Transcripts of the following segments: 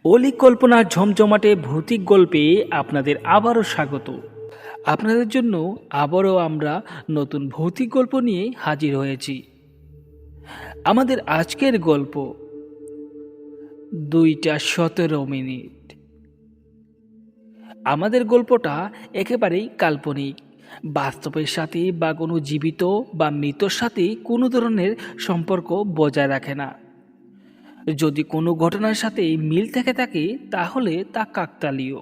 অলি কল্পনার ঝমঝমাটে ভৌতিক গল্পে আপনাদের আবারও স্বাগত। আপনাদের জন্য আবারও আমরা নতুন ভৌতিক গল্প নিয়ে হাজির হয়েছি। আমাদের আজকের গল্প 2:17। আমাদের গল্পটা একেবারেই কাল্পনিক। বাস্তবের সাথে বা কোনো জীবিত বা মৃতর সাথে কোনো ধরনের সম্পর্ক বজায় রাখে না। যদি কোনো ঘটনার সাথে মিল থেকে থাকে তাহলে তা কাকতালীয়।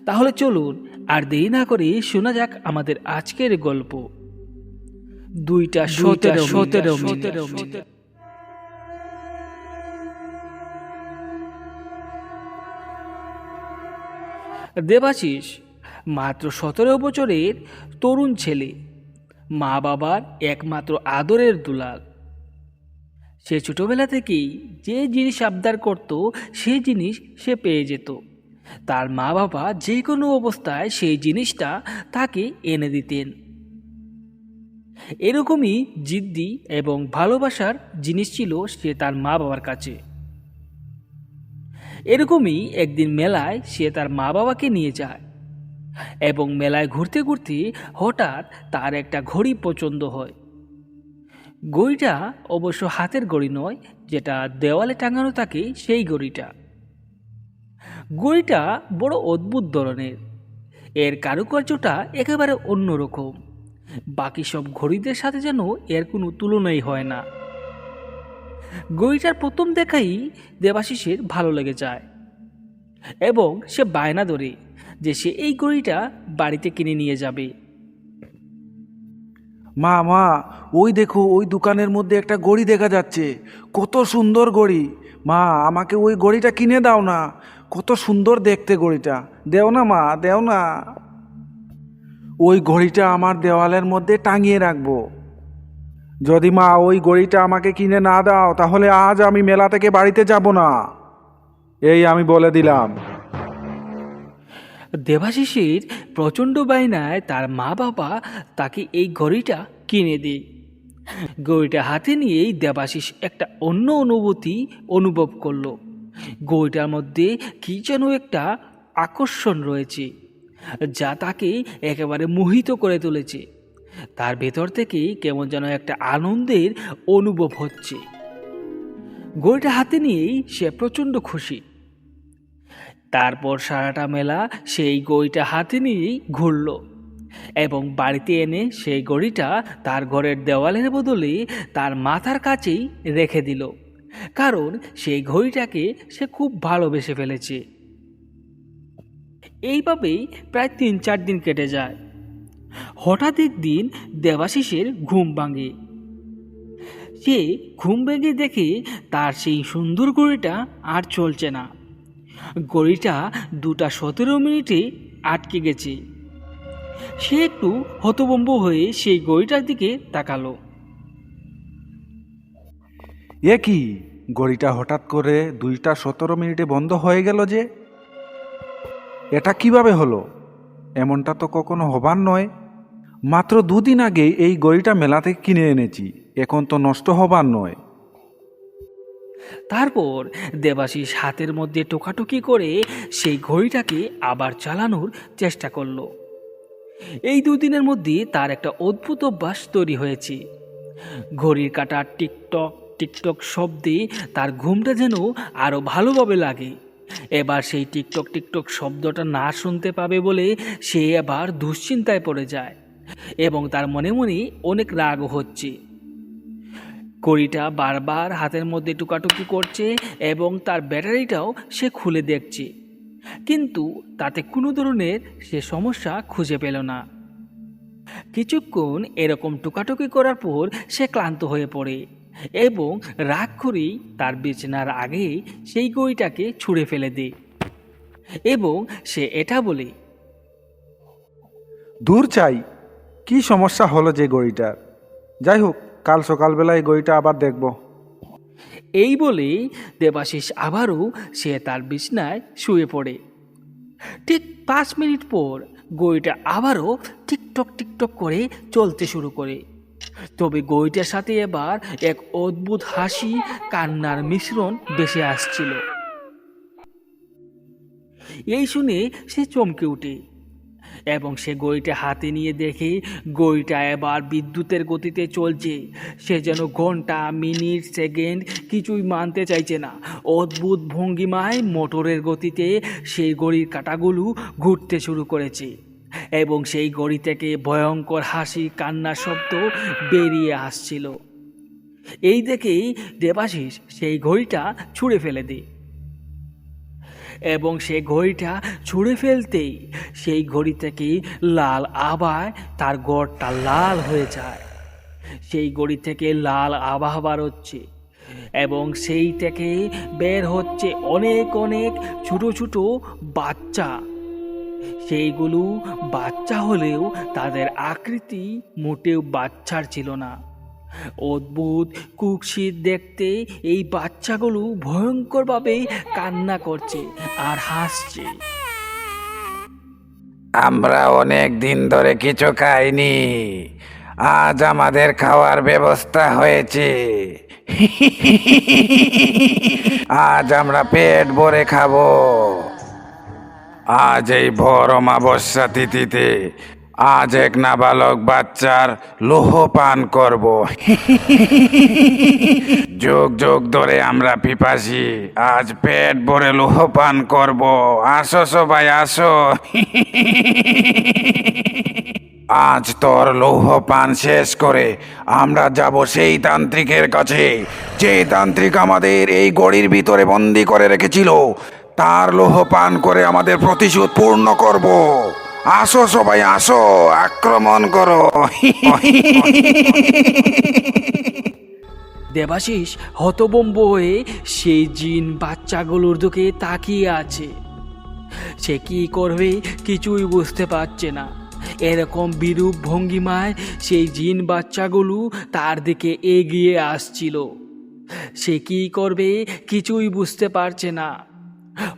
তাহলে চলুন আর দেরি না করে শোনা যাক আমাদের আজকের গল্প 2:17। দেবাশিস মাত্র 17 বছরের তরুণ ছেলে, মা বাবার একমাত্র আদরের দুলাল। সে ছোটবেলা থেকেই যে জিনিস আবদার করত সেই জিনিস সে পেয়ে যেত। তার মা বাবা যে কোনো অবস্থায় সেই জিনিসটা তাকে এনে দিতেন। এরকমই জিদ্দি এবং ভালোবাসার জিনিস ছিল সে তার মা বাবার কাছে। এরকমই একদিন মেলায় সে তার মা বাবাকে নিয়ে যায় এবং মেলায় ঘুরতে ঘুরতে হঠাৎ তার একটা ঘড়ি পছন্দ হয়। ঘড়িটা অবশ্য হাতের ঘড়ি নয়, যেটা দেওয়ালে টাঙানো থাকে সেই ঘড়িটা। ঘড়িটা বড় অদ্ভুত ধরনের। এর কারুকার্যটা একেবারে অন্যরকম। বাকি সব ঘড়িদের সাথে যেন এর কোনো তুলনাই হয় না। ঘড়িটার প্রথম দেখাই দেবাশিসের ভালো লেগে যায় এবং সে বায়না ধরে যে সে এই ঘড়িটা বাড়িতে কিনে নিয়ে যাবে। মা মা, ওই দেখো, ওই দোকানের মধ্যে একটা ঘড়ি দেখা যাচ্ছে। কত সুন্দর ঘড়ি! মা, আমাকে ওই ঘড়িটা কিনে দাও না। কত সুন্দর দেখতে ঘড়িটা। দেও না মা, দেও না। ওই ঘড়িটা আমার দেওয়ালের মধ্যে টাঙিয়ে রাখবো। যদি মা ওই ঘড়িটা আমাকে কিনে না দাও তাহলে আজ আমি মেলা থেকে বাড়িতে যাব না। এই আমি বলে দিলাম। দেবাশিসের প্রচণ্ড বায়নায় তার মা বাবা তাকে এই ঘড়িটা কিনে দেয়। ঘড়িটা হাতে নিয়েই দেবাশিস একটা অন্য অনুভূতি অনুভব করলো। ঘড়িটার মধ্যে কি যেন একটা আকর্ষণ রয়েছে যা তাকে একেবারে মোহিত করে তুলেছে। তার ভেতর থেকে কেমন যেন একটা আনন্দের অনুভব হচ্ছে। ঘড়িটা হাতে নিয়েই সে প্রচণ্ড খুশি। তারপর সারাটা মেলা সেই ঘড়িটা হাতে নিয়েই ঘুরল এবং বাড়িতে এনে সেই ঘড়িটা তার ঘরের দেওয়ালের বদলে তার মাথার কাছেই রেখে দিল, কারণ সেই ঘড়িটাকে সে খুব ভালোবেসে ফেলেছে। এইভাবেই প্রায় 3-4 দিন কেটে যায়। হঠাৎ একদিন দেবাশিসের ঘুম ভাঙে। সে ঘুম ভেঙে দেখে তার সেই সুন্দর ঘড়িটা আর চলছে না। ঘড়িটা 2:17 আটকে গেছে। সে একটু হতভম্ব হয়ে সেই ঘড়িটার দিকে তাকালো। এ কি, ঘড়িটা হঠাৎ করে 2:17 বন্ধ হয়ে গেল যে? এটা কিভাবে হলো? এমনটা তো কখনো হবার নয়। মাত্র 2 দিন আগে এই ঘড়িটা মেলা থেকে কিনে এনেছি, এখন তো নষ্ট হবার নয়। তারপর দেবাশিস হাতের মধ্যে টোকাটুকি করে সেই ঘড়িটাকে আবার চালানোর চেষ্টা করলো। এই 2 দিনের মধ্যে তার একটা অদ্ভুত অভ্যাস তৈরি হয়েছে। ঘড়ির কাঁটা টিকটক টিকটক শব্দে তার ঘুমটা যেন আরও ভালোভাবে লাগে। এবার সেই টিকটক টিকটক শব্দটা না শুনতে পাবে বলে সে এবার দুশ্চিন্তায় পড়ে যায় এবং তার মনে মনে অনেক রাগও হচ্ছে। ঘড়িটা বারবার হাতের মধ্যে টুকাটুকি করছে এবং তার ব্যাটারিটাও সে খুলে দেখছে, কিন্তু তাতে কোনো ধরনের সে সমস্যা খুঁজে পেল না। কিছুক্ষণ এরকম টুকাটুকি করার পর সে ক্লান্ত হয়ে পড়ে এবং রাগ করেই তার বিছানার আগেই সেই ঘড়িটাকে ছুঁড়ে ফেলে দেয় এবং সে এটা বলে, দূর চাই, কি সমস্যা হলো যে ঘড়িটার? যাই হোক, কাল সকালবেলা এই ঘড়িটা আবার দেখব। এই বলে দেবাশিস আবারও সে তার বিছানায় শুয়ে পড়ে। ঠিক 5 মিনিট পর ঘড়িটা আবারও টিকটক টিকটক করে চলতে শুরু করে। তবে ঘড়িটার সাথে এবার এক অদ্ভুত হাসি কান্নার মিশ্রণ ভেসে আসছিল। এই শুনে সে চমকে ওঠে এবং সে ঘড়িটা হাতে নিয়ে দেখে ঘড়িটা এবার বিদ্যুতের গতিতে চলছে। সে যেন ঘন্টা, মিনিট, সেকেন্ড কিছুই মানতে চাইছে না। অদ্ভুত ভঙ্গিমায় মোটরের গতিতে সেই ঘড়ির কাঁটাগুলো ঘুরতে শুরু করেছে এবং সেই ঘড়ি থেকে ভয়ঙ্কর হাসি, কান্নার শব্দ বেরিয়ে আসছিল। এই দেখেই দেবাশিস সেই ঘড়িটা ছুঁড়ে ফেলে দেয় এবং সে ঘড়িটা ছুঁড়ে ফেলতেই সেই ঘড়ি থেকে লাল আভায় তার ঘরটা লাল হয়ে যায়। সেই ঘড়ি থেকে লাল আভা বাড়ছে এবং সেই থেকে বের হচ্ছে অনেক অনেক ছোট ছোট বাচ্চা। সেইগুলো বাচ্চা হলেও তাদের আকৃতি মোটেও বাচ্চার ছিল না। অদ্ভুত কুৎসিত দেখতে এই বাচ্চাগুলো ভয়ঙ্করভাবে কান্না করছে আর হাসছে। আমরা অনেক দিন ধরে কিছু খাইনি, আজ আমাদের খাওয়ার ব্যবস্থা হয়েছে। আজ আমরা পেট ভরে খাবো। আজ এই ভর অমাবস্যা তিথিতে আজ এক নাবালক বাচ্চার লৌহ পান করব। যুগ যুগ ধরে আমরা পিপাসী, আজ পেট ভরে লৌহ পান করব। আসো সবাই আসো। আজ তোর লৌহ পান শেষ করে আমরা যাব সেই তান্ত্রিকের কাছে, যে তান্ত্রিক আমাদের এই গড়ির ভিতরে বন্দি করে রেখেছিল। তার লৌহ পান করে আমাদের প্রতিশোধ পূর্ণ করব। আসো সবাই আসো, আক্রমণ করো। দেবাশিস হতভম্ব হয়ে সেই জিন বাচ্চাগুলোর দিকে তাকিয়ে আছে। সে কি করবে কিছুই বুঝতে পারছে না। এরকম বিরূপ ভঙ্গিমায় সেই জিন বাচ্চাগুলো তার দিকে এগিয়ে আসছিল। সে কি করবে কিছুই বুঝতে পারছে না।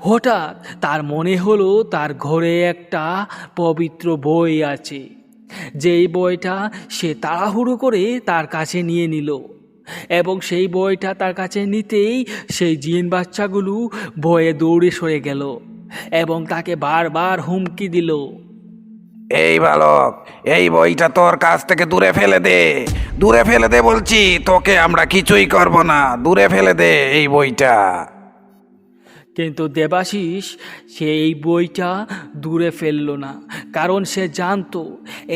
হঠাৎ তার মনে হলো তার ঘরে একটা পবিত্র বই আছে। যেই বইটা সে তাড়াহুড়ো করে তার কাছে নিয়ে নিল এবং সেই বইটা তার কাছে নিতেই সেই জিন বাচ্চাগুলো ভয়ে দৌড়ে সরে গেল এবং তাকে বারবার হুমকি দিল। এই বালক, এই বইটা তোর কাছ থেকে দূরে ফেলে দে, দূরে ফেলে দে বলছি তোকে। আমরা কিছুই করব না, দূরে ফেলে দে এই বইটা। কিন্তু দেবাশিস সেই বইটা দূরে ফেলল না, কারণ সে জানতো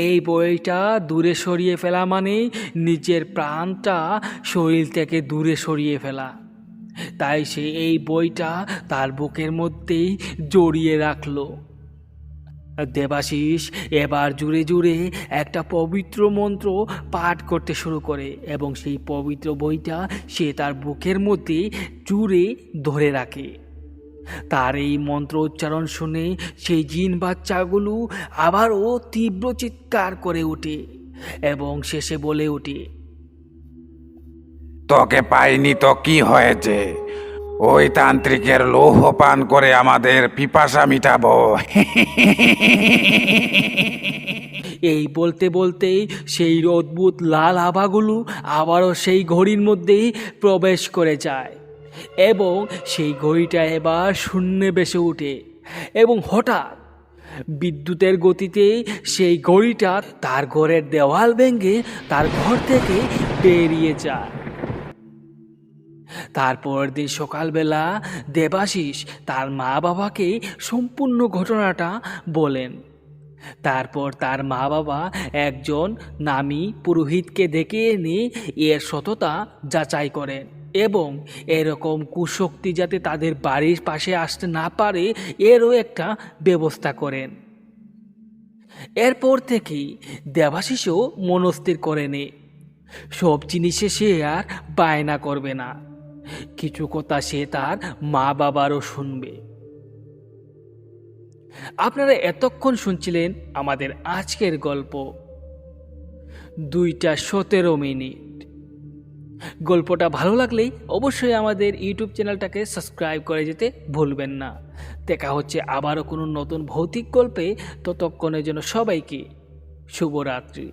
এই বইটা দূরে সরিয়ে ফেলা মানে নিজের প্রাণটা শরীর থেকে দূরে সরিয়ে ফেলা। তাই সে এই বইটা তার বুকের মধ্যেই জড়িয়ে রাখলো। দেবাশিস এবার জুড়ে জুড়ে একটা পবিত্র মন্ত্র পাঠ করতে শুরু করে এবং সেই পবিত্র বইটা সে তার বুকের মধ্যে জুড়ে ধরে রাখে। তার এই মন্ত্র উচ্চারণ শুনে সেই জিন বাচ্চাগুলো আবারও তীব্র চিৎকার করে ওঠে এবং শেষে বলে ওঠে, তোকে পাইনি তো কি হয়েছে? ওই তান্ত্রিকের লৌহ পান করে আমাদের পিপাসা মিটাবো। এই বলতে বলতেই সেই অদ্ভুত লাল আভাগুলো আবারও সেই ঘড়ির মধ্যেই প্রবেশ করে যায় এবং সেই ঘড়িটা এবার শূন্যে ভেসে ওঠে এবং হঠাৎ বিদ্যুতের গতিতে সেই ঘড়িটা তার ঘরের দেওয়াল ভেঙে তার ঘর থেকে বেরিয়ে যায়। তারপর দিন সকালবেলা দেবাশিস তার মা বাবাকে সম্পূর্ণ ঘটনাটা বলেন। তারপর তার মা বাবা একজন নামী পুরোহিতকে ডেকে এনে এর সততা যাচাই করেন এবং এরকম কুশক্তি যাতে তাদের বাড়ির পাশে আসতে না পারে এরও একটা ব্যবস্থা করেন। এরপর থেকেই দেবাশিসও মনস্থির করে নে সব জিনিসে সে আর বায়না করবে না, কিছু কথা সে তার মা বাবারও শুনবে। আপনারা এতক্ষণ শুনছিলেন আমাদের আজকের গল্প 2:17। গল্পটা ভালো লাগলেই অবশ্যই আমাদের ইউটিউব চ্যানেলটাকে সাবস্ক্রাইব করে যেতে ভুলবেন না। দেখা হচ্ছে আবারও কোনো নতুন ভৌতিক গল্পে। ততক্ষণের জন্য সবাইকে শুভরাত্রি।